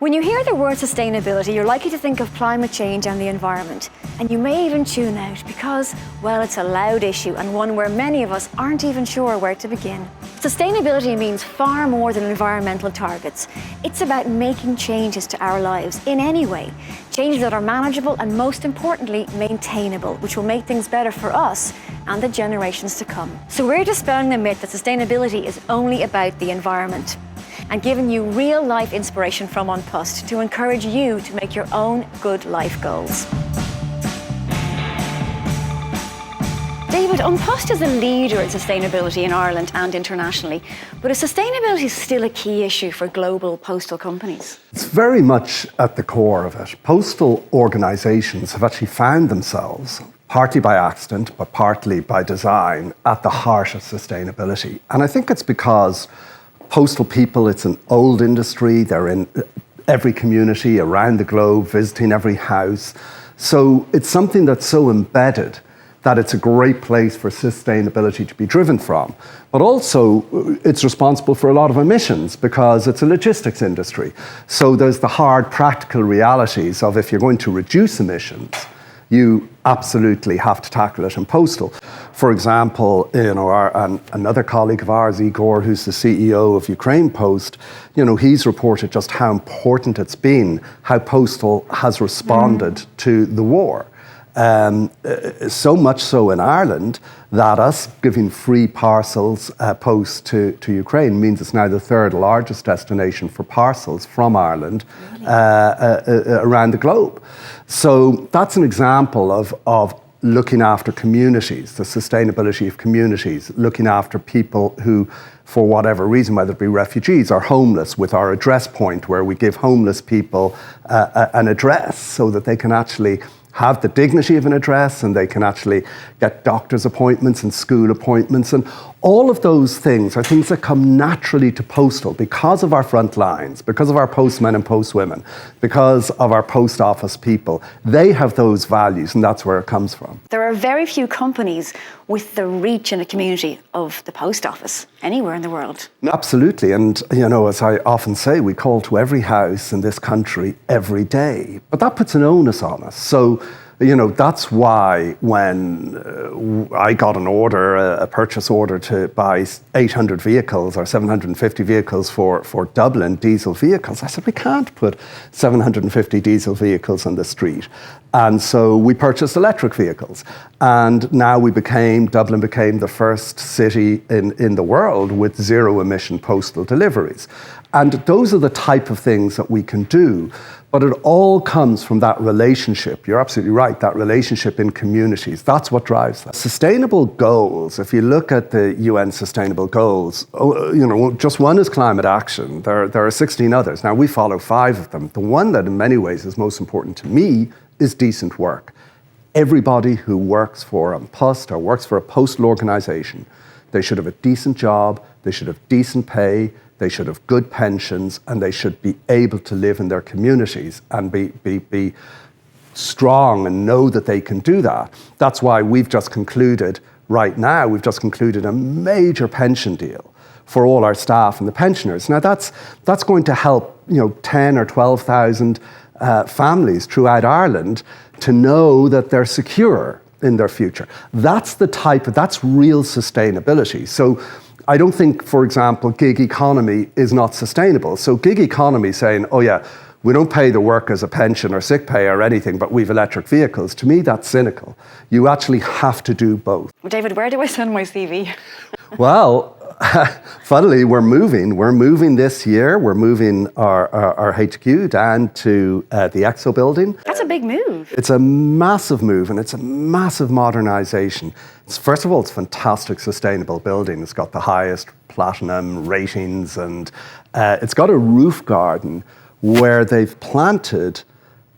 When you hear the word sustainability, you're likely to think of climate change and the environment. And you may even tune out because, well, it's a loud issue and one where many of us aren't even sure where to begin. Sustainability means far more than environmental targets. It's about making changes to our lives in any way. Changes that are manageable and, most importantly, maintainable, which will make things better for us and the generations to come. So we're dispelling the myth that sustainability is only about the environment, and giving you real-life inspiration from Post to encourage you to make your own good life goals. David, Post is a leader in sustainability in Ireland and internationally, but is sustainability still a key issue for global postal companies? It's very much at the core of it. Postal organisations have actually found themselves, partly by accident, but partly by design, at the heart of sustainability. And I think it's because postal people, it's an old industry. They're in every community around the globe, visiting every house. So it's something that's so embedded that it's a great place for sustainability to be driven from. But also, it's responsible for a lot of emissions because it's a logistics industry. So there's the hard practical realities of if you're going to reduce emissions, you absolutely have to tackle it in postal. For example, another colleague of ours, Igor, who's the CEO of Ukraine Post, he's reported just how important it's been, how postal has responded to the war. So much so in Ireland that us giving free parcels post to Ukraine means it's now the third largest destination for parcels from Ireland around the globe. So that's an example of looking after communities, the sustainability of communities, looking after people who, for whatever reason, whether it be refugees or homeless, with our address point where we give homeless people an address so that they can actually have the dignity of an address and they can actually get doctor's appointments and school appointments. And all of those things are things that come naturally to postal because of our front lines, because of our postmen and postwomen, because of our post office people. They have those values and that's where it comes from. There are very few companies with the reach in a community of the post office anywhere in the world. Absolutely. And, as I often say, we call to every house in this country every day. But that puts an onus on us. So, that's why when I got an order, a purchase order to buy 800 vehicles or 750 vehicles for Dublin, diesel vehicles, I said, we can't put 750 diesel vehicles on the street. And so we purchased electric vehicles. And now Dublin became the first city in the world with zero emission postal deliveries. And those are the type of things that we can do. But it all comes from that relationship. You're absolutely right, that relationship in communities. That's what drives that. Sustainable goals, if you look at the UN Sustainable Goals, just one is climate action. There are 16 others. Now, we follow 5 of them. The one that in many ways is most important to me is decent work. Everybody who works for Post or works for a postal organisation, they should have a decent job, they should have decent pay, they should have good pensions, and they should be able to live in their communities and be strong and know that they can do that. That's why we've just concluded a major pension deal for all our staff and the pensioners. Now that's going to help 10 or 12,000 families throughout Ireland to know that they're secure in their future. That's real sustainability. So I don't think, for example, gig economy is not sustainable. So gig economy saying, oh yeah, we don't pay the workers a pension or sick pay or anything, but we've electric vehicles. To me, that's cynical. You actually have to do both. David, where do I send my CV? Well, funnily, we're moving this year. We're moving our HQ down to the EXO building. That's a big move. It's a massive move and it's a massive modernisation. First of all, it's a fantastic sustainable building. It's got the highest platinum ratings and it's got a roof garden where they've planted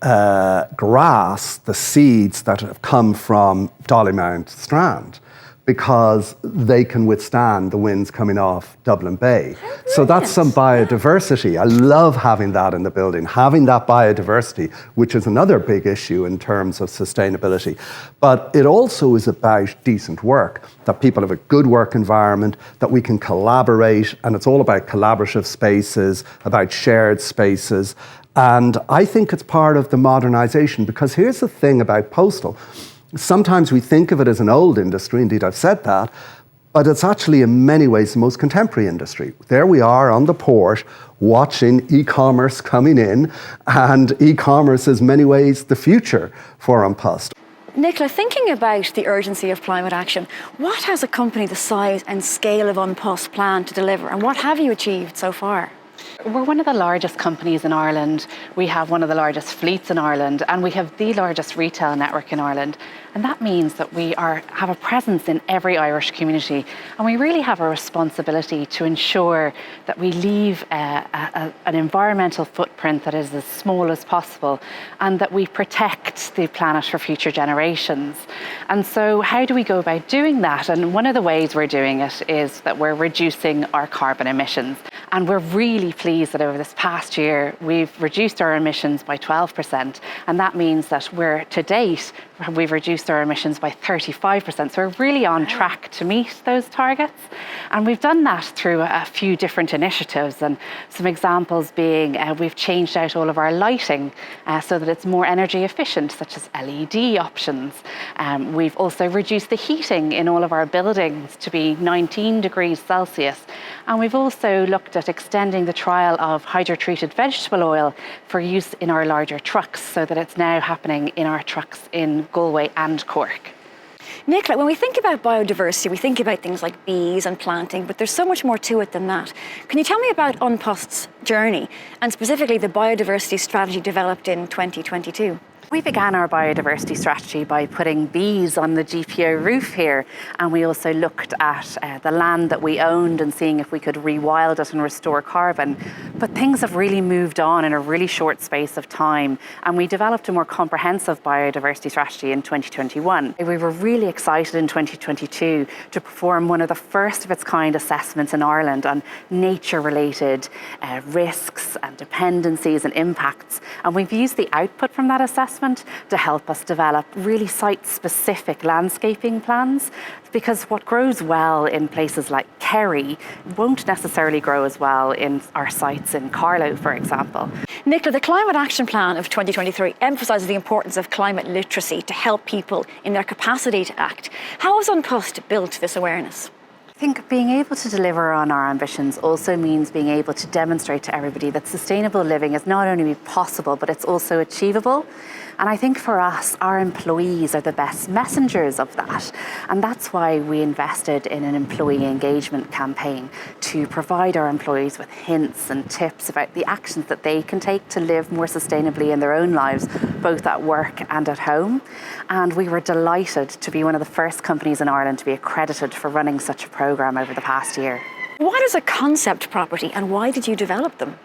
grass, the seeds that have come from Dollymount Strand, because they can withstand the winds coming off Dublin Bay. So that's some biodiversity. I love having that in the building, having that biodiversity, which is another big issue in terms of sustainability. But it also is about decent work, that people have a good work environment, that we can collaborate, and it's all about collaborative spaces, about shared spaces. And I think it's part of the modernisation, because here's the thing about Postal. Sometimes we think of it as an old industry, indeed I've said that, but it's actually in many ways the most contemporary industry. There we are on the port watching e-commerce coming in, and e-commerce is in many ways the future for An Post. Nicola, thinking about the urgency of climate action, what has a company the size and scale of An Post planned to deliver, and what have you achieved so far? We're one of the largest companies in Ireland. We have one of the largest fleets in Ireland, and we have the largest retail network in Ireland. And that means that we have a presence in every Irish community, and we really have a responsibility to ensure that we leave an environmental footprint that is as small as possible, and that we protect the planet for future generations. And so how do we go about doing that? And one of the ways we're doing it is that we're reducing our carbon emissions. And we're really pleased that over this past year, we've reduced our emissions by 12%. And that means that to date, we've reduced our emissions by 35%. So we're really on track to meet those targets. And we've done that through a few different initiatives. And some examples being we've changed out all of our lighting so that it's more energy efficient, such as LED options. We've also reduced the heating in all of our buildings to be 19 degrees Celsius. And we've also looked at extending the trial of hydrotreated vegetable oil for use in our larger trucks, so that it's now happening in our trucks in Galway and Cork. Nicola, when we think about biodiversity, we think about things like bees and planting, but there's so much more to it than that. Can you tell me about An Post's journey, and specifically the biodiversity strategy developed in 2022? We began our biodiversity strategy by putting bees on the GPO roof here, and we also looked at the land that we owned and seeing if we could rewild it and restore carbon. But things have really moved on in a really short space of time, and we developed a more comprehensive biodiversity strategy in 2021. We were really excited in 2022 to perform one of the first of its kind assessments in Ireland on nature-related risks and dependencies and impacts, and we've used the output from that assessment to help us develop really site-specific landscaping plans, because what grows well in places like Kerry won't necessarily grow as well in our sites in Carlow, for example. Nicola, the Climate Action Plan of 2023 emphasises the importance of climate literacy to help people in their capacity to act. How has An Post built this awareness? I think being able to deliver on our ambitions also means being able to demonstrate to everybody that sustainable living is not only possible, but it's also achievable. And I think for us, our employees are the best messengers of that. And that's why we invested in an employee engagement campaign to provide our employees with hints and tips about the actions that they can take to live more sustainably in their own lives, both at work and at home. And we were delighted to be one of the first companies in Ireland to be accredited for running such a programme over the past year. What is a concept property, and why did you develop them?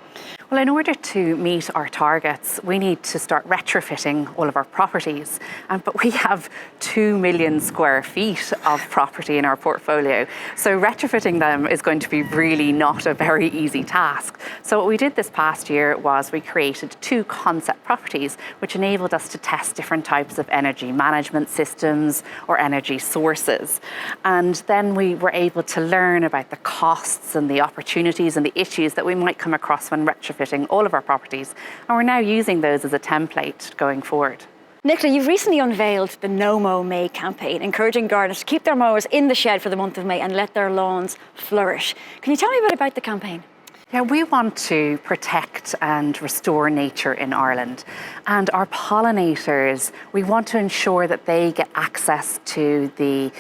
Well, in order to meet our targets, we need to start retrofitting all of our properties. But we have 2 million square feet of property in our portfolio. So retrofitting them is going to be really not a very easy task. So what we did this past year was we created 2 concept properties, which enabled us to test different types of energy management systems or energy sources. And then we were able to learn about the costs and the opportunities and the issues that we might come across when retrofitting all of our properties, and we're now using those as a template going forward. Nicola, you've recently unveiled the Mow May campaign, encouraging gardeners to keep their mowers in the shed for the month of May and let their lawns flourish. Can you tell me a bit about the campaign? Yeah, we want to protect and restore nature in Ireland. And our pollinators, we want to ensure that they get access to the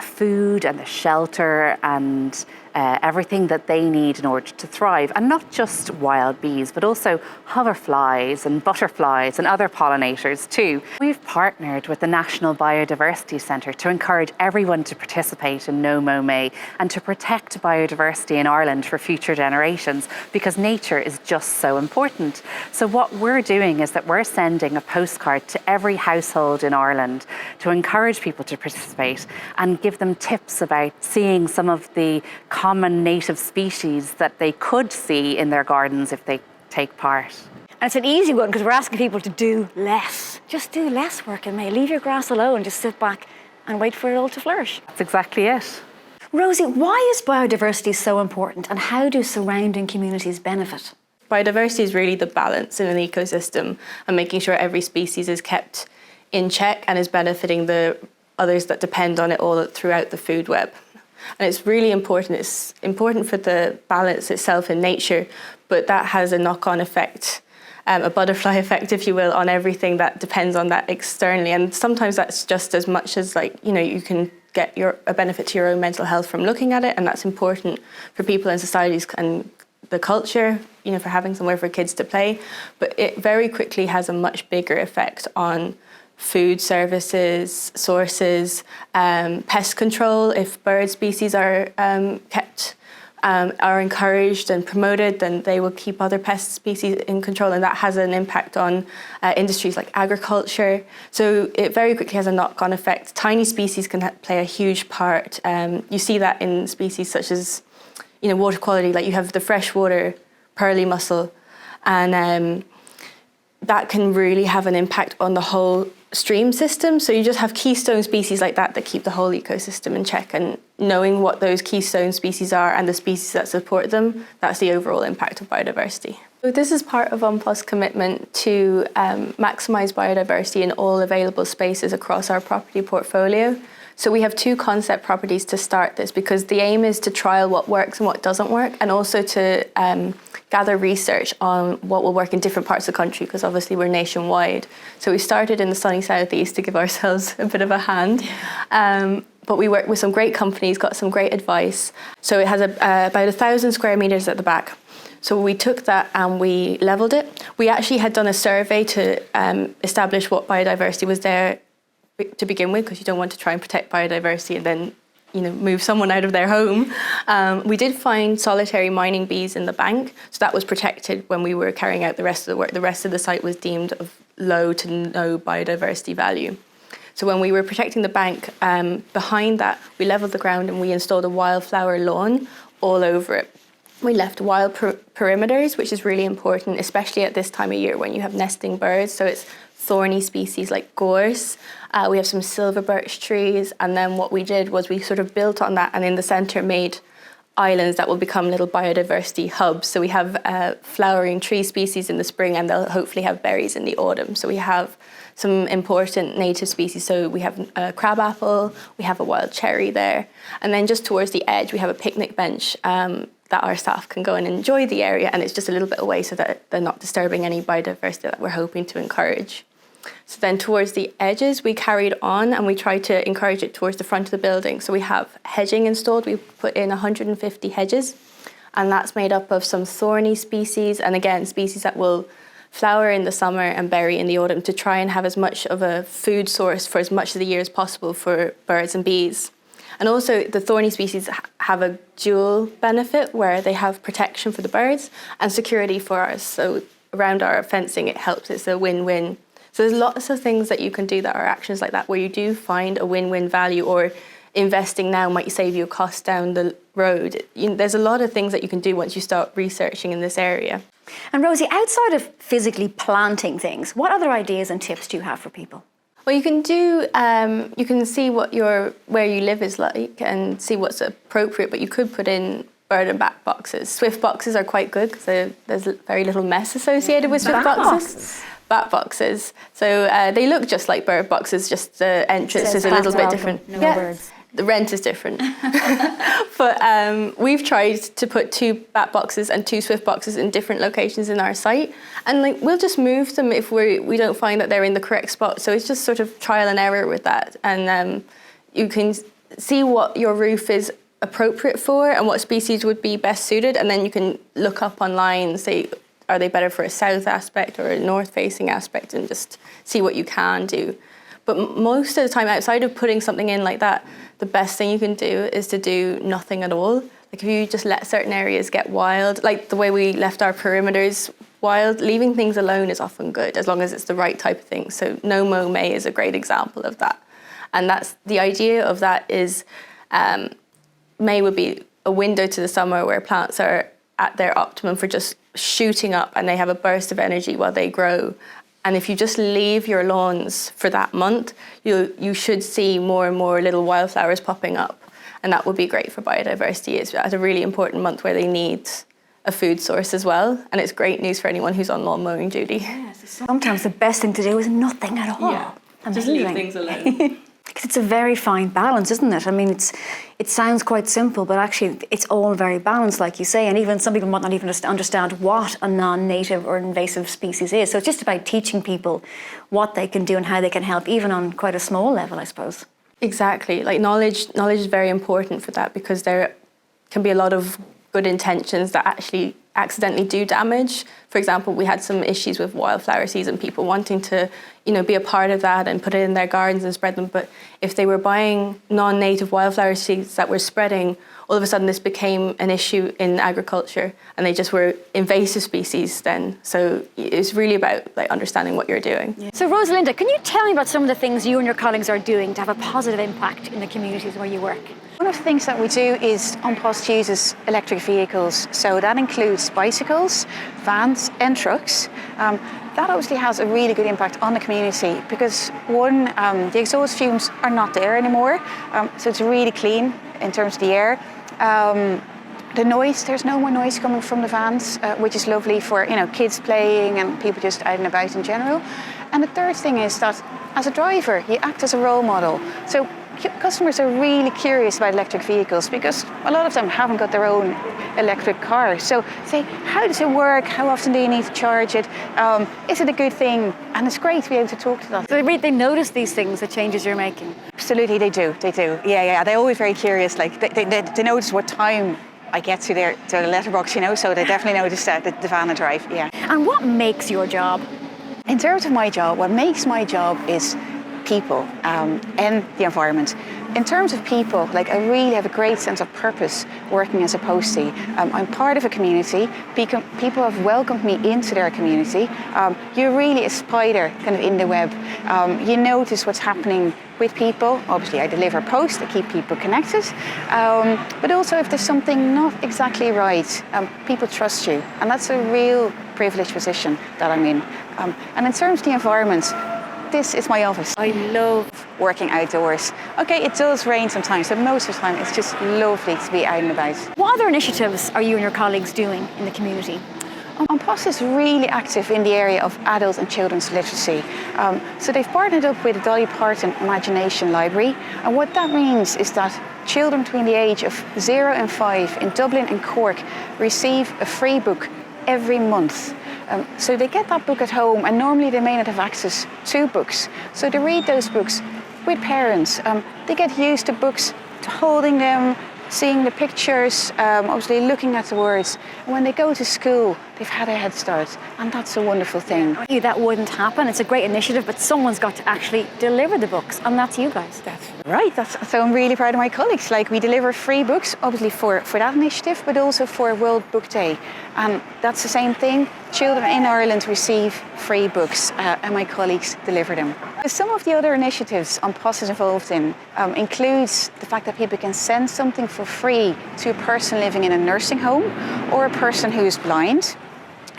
food and the shelter and everything that they need in order to thrive. And not just wild bees, but also hoverflies and butterflies and other pollinators too. We've partnered with the National Biodiversity Centre to encourage everyone to participate in Mow May and to protect biodiversity in Ireland for future generations, because nature is just so important. So what we're doing is that we're sending a postcard to every household in Ireland to encourage people to participate and give them tips about seeing some of the common native species that they could see in their gardens if they take part. And it's an easy one, because we're asking people to do less. Just do less work in May. Leave your grass alone. Just sit back and wait for it all to flourish. That's exactly it. Rosie, why is biodiversity so important, and how do surrounding communities benefit? biodiversity is really the balance in an ecosystem and making sure every species is kept in check and is benefiting the others that depend on it all throughout the food web. And it's really important. It's important for the balance itself in nature, but that has a knock-on effect, a butterfly effect, if you will, on everything that depends on that externally. And sometimes that's just as much as you can get a benefit to your own mental health from looking at it, and that's important for people and societies and the culture, for having somewhere for kids to play. But it very quickly has a much bigger effect on food services, sources, pest control. If bird species are are encouraged and promoted, then they will keep other pest species in control, and that has an impact on industries like agriculture. So it very quickly has a knock-on effect. Tiny species can play a huge part. You see that in species such as, water quality, like you have the freshwater pearly mussel, and that can really have an impact on the whole stream system. So you just have keystone species like that keep the whole ecosystem in check, and knowing what those keystone species are and the species that support them, that's the overall impact of biodiversity. So this is part of UNPOS's commitment to maximise biodiversity in all available spaces across our property portfolio. So we have 2 concept properties to start this, because the aim is to trial what works and what doesn't work, and also to gather research on what will work in different parts of the country, because obviously we're nationwide. So we started in the sunny southeast to give ourselves a bit of a hand. But we worked with some great companies, got some great advice. So it has about 1,000 square metres at the back. So we took that and we levelled it. We actually had done a survey to establish what biodiversity was there to begin with, because you don't want to try and protect biodiversity and then move someone out of their home. We did find solitary mining bees in the bank, so that was protected when we were carrying out the rest of the work. The rest of the site was deemed of low to no biodiversity value. So when we were protecting the bank, behind that, we levelled the ground and we installed a wildflower lawn all over it. We left wild perimeters, which is really important, especially at this time of year when you have nesting birds. So it's thorny species like gorse. We have some silver birch trees. And then what we did was we sort of built on that, and in the centre made islands that will become little biodiversity hubs. So we have flowering tree species in the spring, and they'll hopefully have berries in the autumn. So we have some important native species. So we have a crabapple, we have a wild cherry there. And then just towards the edge, we have a picnic bench that our staff can go and enjoy the area, and it's just a little bit away so that they're not disturbing any biodiversity that we're hoping to encourage. So then towards the edges, we carried on and we tried to encourage it towards the front of the building. So we have hedging installed. We put in 150 hedges, and that's made up of some thorny species, and again, species that will flower in the summer and berry in the autumn, to try and have as much of a food source for as much of the year as possible for birds and bees. And also the thorny species have a dual benefit, where they have protection for the birds and security for us. So around our fencing, it helps. It's a win-win. So there's lots of things that you can do that are actions like that, where you do find a win-win value, or investing now might save you a cost down the road. There's a lot of things that you can do once you start researching in this area. And Rosie, outside of physically planting things, what other ideas and tips do you have for people? Well, you can do. You can see what where you live is like, and see what's appropriate. But you could put in bird and bat boxes. Swift boxes are quite good, because there's very little mess associated with swift boxes. Bat boxes. So they look just like bird boxes. Just the entrance is a little bit different. No birds. The rent is different. But we've tried to put 2 bat boxes and 2 swift boxes in different locations in our site, and we'll just move them if we don't find that they're in the correct spot. So it's just sort of trial and error with that, and you can see what your roof is appropriate for and what species would be best suited, and then you can look up online and say, are they better for a south aspect or a north facing aspect, and just see what you can do. But most of the time, outside of putting something in like that, the best thing you can do is to do nothing at all. Like if you just let certain areas get wild, like the way we left our perimeters wild, leaving things alone is often good, as long as it's the right type of thing. So Mow May is a great example of that. And that's the idea of that is May would be a window to the summer where plants are at their optimum for just shooting up, and they have a burst of energy while they grow. And if you just leave your lawns for that month, you should see more and more little wildflowers popping up. And that would be great for biodiversity. It's at a really important month where they need a food source as well. And it's great news for anyone who's on lawn mowing duty. Yeah, so sometimes the best thing to do is nothing at all. Yeah, just Amazing. leave things alone. Because it's a very fine balance, isn't it? I mean, it sounds quite simple, but actually it's all very balanced, like you say, and even some people might not even understand what a non-native or invasive species is. So it's just about teaching people what they can do and how they can help, even on quite a small level, I suppose. Exactly. Like knowledge is very important for that, because there can be a lot of good intentions that actually accidentally do damage. For example, we had some issues with wildflower season, people wanting to, be a part of that and put it in their gardens and spread them. But if they were buying non-native wildflower seeds that were spreading, all of a sudden this became an issue in agriculture, and they just were invasive species then. So it's really about understanding what you're doing. Yeah. So Rosalinda, can you tell me about some of the things you and your colleagues are doing to have a positive impact in the communities where you work? One of the things that we do is Post uses electric vehicles, so that includes bicycles, vans and trucks. That obviously has a really good impact on the community because one, the exhaust fumes are not there anymore, so it's really clean in terms of the air. The noise, there's no more noise coming from the vans, which is lovely for kids playing and people just out and about in general. And the third thing is that as a driver, you act as a role model. So customers are really curious about electric vehicles because a lot of them haven't got their own electric car. So say, how does it work? How often do you need to charge it? Is it a good thing? And it's great to be able to talk to them. So they notice these things, the changes you're making? Absolutely, they do. Yeah. They're always very curious. Like they notice what time I get to their letterbox, so they definitely notice the van I drive, yeah. And what makes your job? In terms of my job, what makes my job is people and the environment. In terms of people, I really have a great sense of purpose working as a postie. I'm part of a community. People have welcomed me into their community. You're really a spider kind of in the web. You notice what's happening with people. Obviously, I deliver posts that keep people connected. But also, if there's something not exactly right, people trust you. And that's a real privileged position that I'm in. And in terms of the environment, this is my office. I love working outdoors. Okay, it does rain sometimes, but most of the time it's just lovely to be out and about. What other initiatives are you and your colleagues doing in the community? Postal is really active in the area of adult and children's literacy. So they've partnered up with the Dolly Parton Imagination Library. And what that means is that children between the age of 0 and 5 in Dublin and Cork receive a free book every month. So they get that book at home, and normally they may not have access to books. So they read those books with parents. They get used to books, to holding them, seeing the pictures, obviously looking at the words. And when they go to school, they've had a head start, and that's a wonderful thing. That wouldn't happen. It's a great initiative, but someone's got to actually deliver the books, and that's you guys. That's right. So I'm really proud of my colleagues. We deliver free books, obviously for that initiative, but also for World Book Day. And that's the same thing. Children in Ireland receive free books, and my colleagues deliver them. Some of the other initiatives Post is involved in includes the fact that people can send something for free to a person living in a nursing home or a person who is blind.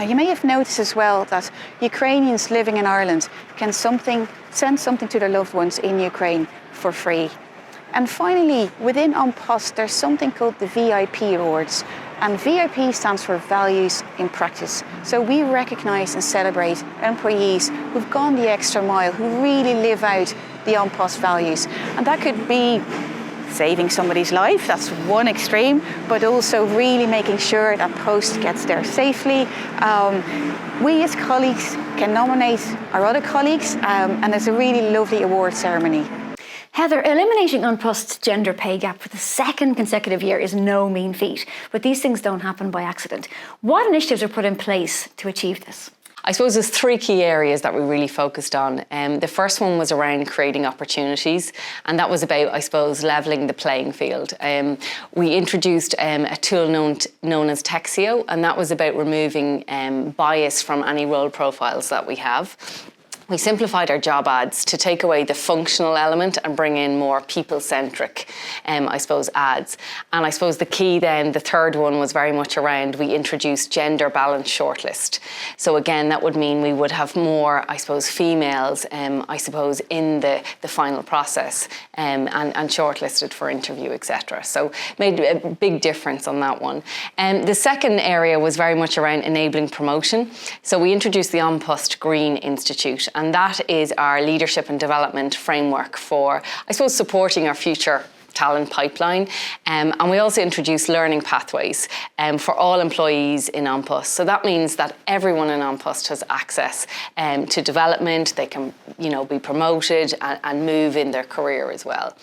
You may have noticed as well that Ukrainians living in Ireland can send something to their loved ones in Ukraine for free. And finally, within Post, there's something called the VIP Awards. And VIP stands for Values in Practice. So we recognise and celebrate employees who've gone the extra mile, who really live out the Post values. And that could be saving somebody's life, that's one extreme, but also really making sure that Post gets there safely. We as colleagues can nominate our other colleagues, and there's a really lovely award ceremony. Heather, eliminating Post's gender pay gap for the second consecutive year is no mean feat, but these things don't happen by accident. What initiatives are put in place to achieve this? I suppose there's three key areas that we really focused on. The first one was around creating opportunities, and that was about, I suppose, levelling the playing field. We introduced a tool known as Texio, and that was about removing bias from any role profiles that we have. we simplified our job ads to take away the functional element and bring in more people-centric, I suppose, ads. And I suppose the key then, the third one was very much around, we introduced gender balance shortlist. So again, that would mean we would have more, I suppose, females, I suppose, in the final process and shortlisted for interview, etc. So made a big difference on that one. The second area was very much around enabling promotion. So we introduced the An Post Green Institute, and that is our leadership and development framework for, I suppose, supporting our future talent pipeline. And we also introduced learning pathways for all employees in An Post. So that means that everyone in An Post has access to development. They can, be promoted and move in their career as well.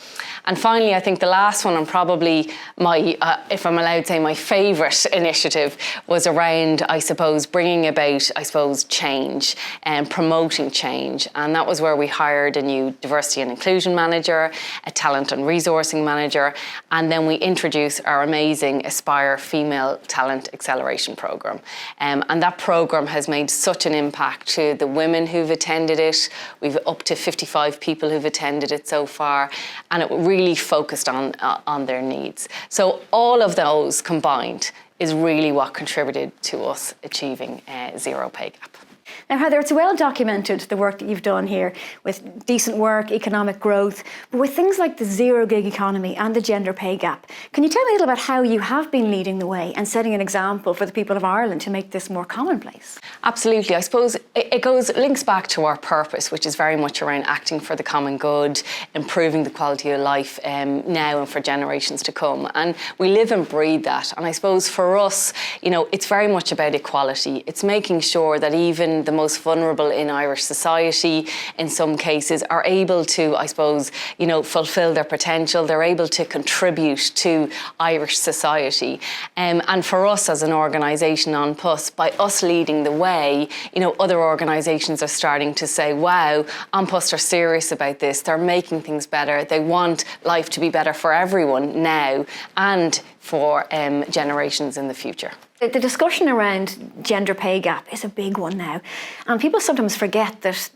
And finally, I think the last one, and probably my, if I'm allowed to say, my favourite initiative was around, I suppose, bringing about, change and promoting change. And that was where we hired a new diversity and inclusion manager, a talent and resourcing manager, and then we introduced our amazing Aspire Female Talent Acceleration Programme. And that programme has made such an impact to the women who've attended it. We've up to 55 people who've attended it so far, and it really focused on their needs. So all of those combined is really what contributed to us achieving zero pay gap. Now, Heather, it's well documented, the work that you've done here with decent work, economic growth, but with things like the zero gig economy and the gender pay gap. Can you tell me a little about how you have been leading the way and setting an example for the people of Ireland to make this more commonplace? Absolutely. I suppose it links back to our purpose, which is very much around acting for the common good, improving the quality of life now and for generations to come. And we live and breathe that. And I suppose for us, it's very much about equality. It's making sure that even the most vulnerable in Irish society, in some cases, are able to, fulfil their potential. They're able to contribute to Irish society. And for us as an organisation, An Post, by us leading the way, other organisations are starting to say, wow, An Post are serious about this. They're making things better. They want life to be better for everyone now and for generations in the future. The discussion around gender pay gap is a big one now. And people sometimes forget that,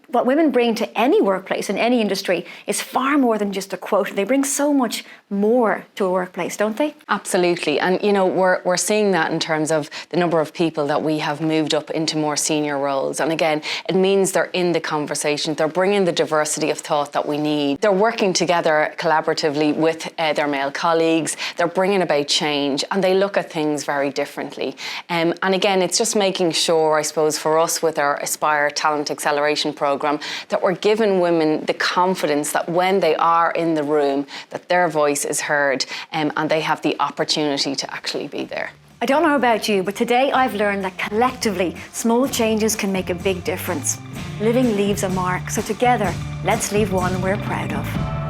what women bring to any workplace in any industry is far more than just a quota. They bring so much more to a workplace, don't they? Absolutely. And, we're seeing that in terms of the number of people that we have moved up into more senior roles. And again, it means they're in the conversation. They're bringing the diversity of thought that we need. They're working together collaboratively with their male colleagues. They're bringing about change, and they look at things very differently. And again, it's just making sure, I suppose, for us with our Aspire Talent Acceleration Programme, that we're giving women the confidence that when they are in the room, that their voice is heard and they have the opportunity to actually be there. I don't know about you, but today I've learned that collectively, small changes can make a big difference. Living leaves a mark, so together, let's leave one we're proud of.